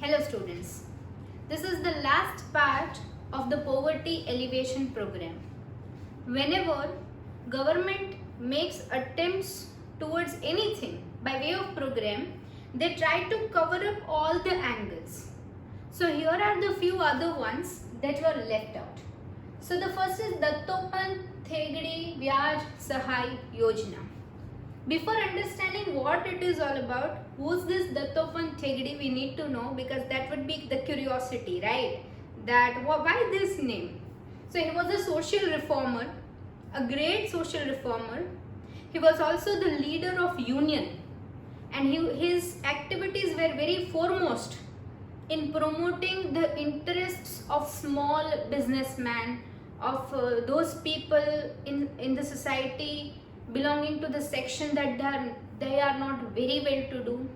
Hello students, this is the last part of the poverty alleviation program. Whenever government makes attempts towards anything by way of program, they try to cover up all the angles. So here are the few other ones that were left out. So the first is Dattopan Thegdi Vyaj Sahay Yojana. Before understanding what it is all about, who's this Dattopan Thegdi, we need to know, because that would be the curiosity, right? That why this name? So he was a social reformer, a great social reformer. He was also the leader of union, and his activities were very foremost in promoting the interests of small businessmen, of those people in the society belonging to the section that they are not very well to do.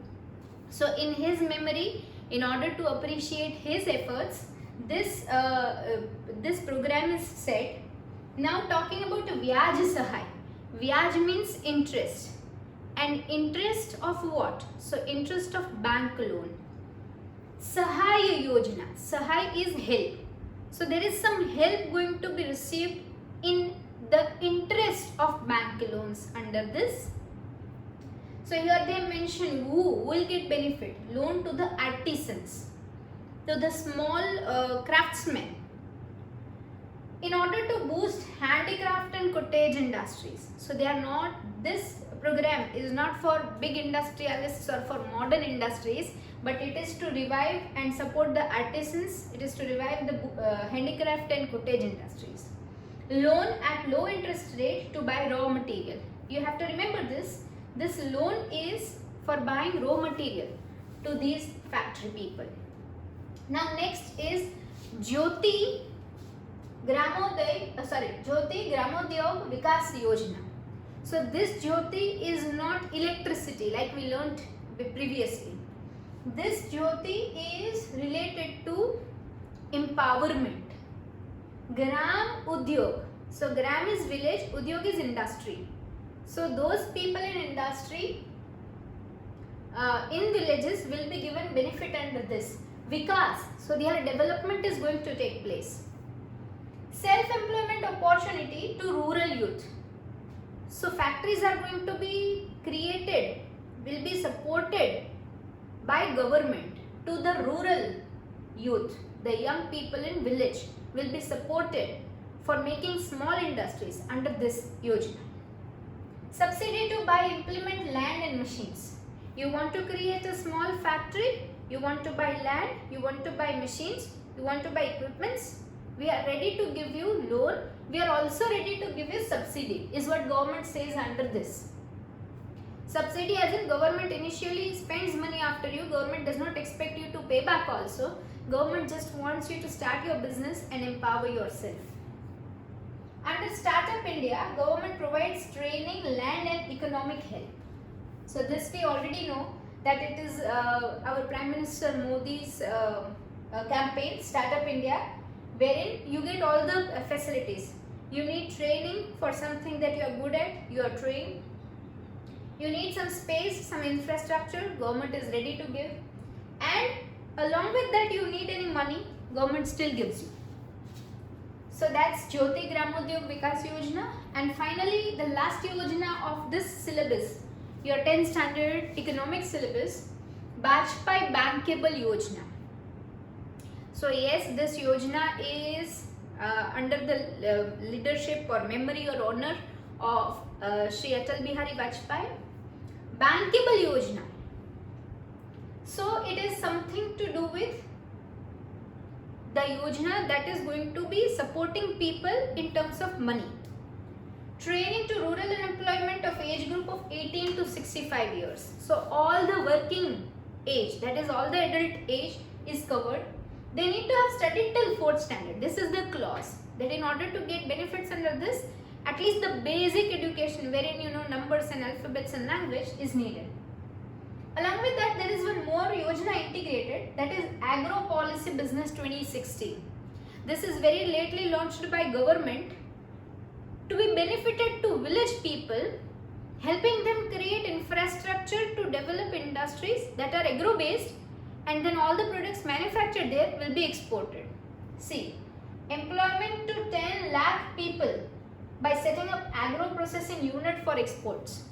So in his memory, in order to appreciate his efforts, this program is set. Now talking about Vyaj Sahay. Vyaj means interest. And interest of what? So interest of bank loan. Sahay Yojana. Sahay is help. So there is some help going to be received in the interest of bank loans under this. So here they mention who will get benefit. Loan to the artisans, to the small craftsmen, in order to boost handicraft and cottage industries. So they are not, this program is not for big industrialists or for modern industries, but it is to revive and support the artisans. It is to revive the handicraft and cottage industries. Loan at low interest rate to buy raw material. You have to remember this. This loan is for buying raw material to these factory people. Now next is Jyoti Gramodyog Vikas Yojana. So this Jyoti is not electricity like we learnt previously. This Jyoti is related to empowerment. Gram Udyog. So Gram is village, Udyog is industry. So those people in industry, in villages will be given benefit under this. Vikas. So their development is going to take place. Self-employment opportunity to rural youth. So factories are going to be created, will be supported by government to the rural youth. The young people in village will be supported for making small industries under this Yojana. Subsidy to buy implement land and machines. You want to create a small factory, you want to buy land, you want to buy machines, you want to buy equipments. We are ready to give you loan. We are also ready to give you subsidy, is what government says under this. Subsidy as in government initially spends money after you. Government does not expect you to pay back also. Government just wants you to start your business and empower yourself. Under Startup India, government provides training, land and economic help. So this we already know that it is our Prime Minister Modi's campaign, Startup India, wherein you get all the facilities. You need training for something that you are good at, you are trained. You need some space, some infrastructure, government is ready to give. And along with that, you need any money, government still gives you. So that's Jyoti Gramodyog Vikas Yojana. And finally, the last Yojana of this syllabus, your 10th standard economics syllabus, Bajpai Bankable Yojana. So yes, this Yojana is under the leadership or memory or honor of Shri Atal Bihari Vajpayee. Bankable Yojana. So it is something to do with the Yojana that is going to be supporting people in terms of money. Training to rural employment of age group of 18 to 65 years. So all the working age, that is all the adult age is covered. They need to have studied till 4th standard. This is the clause that in order to get benefits under this, at least the basic education wherein you know numbers and alphabets and language is needed. Along with that, there is one more Yojana integrated, that is Agro Policy Business 2016. This is very lately launched by government to be benefited to village people, helping them create infrastructure to develop industries that are agro based and then all the products manufactured there will be exported. See, employment to 10 lakh people by setting up agro processing unit for exports.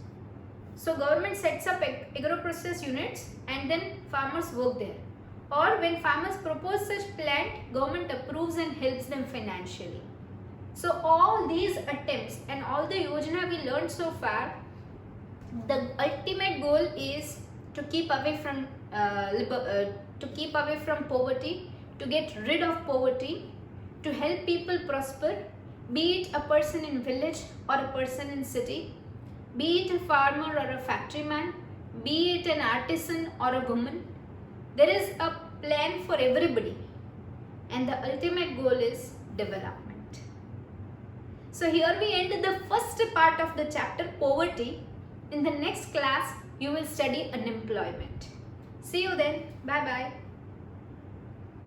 So government sets up agro process units and then farmers work there. Or when farmers propose such plant, government approves and helps them financially. So all these attempts and all the yojana we learned so far, the ultimate goal is to keep away from poverty, to get rid of poverty, to help people prosper, be it a person in village or a person in city, be it a farmer or a factory man, be it an artisan or a woman. There is a plan for everybody, and the ultimate goal is development. So here we end the first part of the chapter, poverty. In the next class, you will study unemployment. See you then. Bye bye.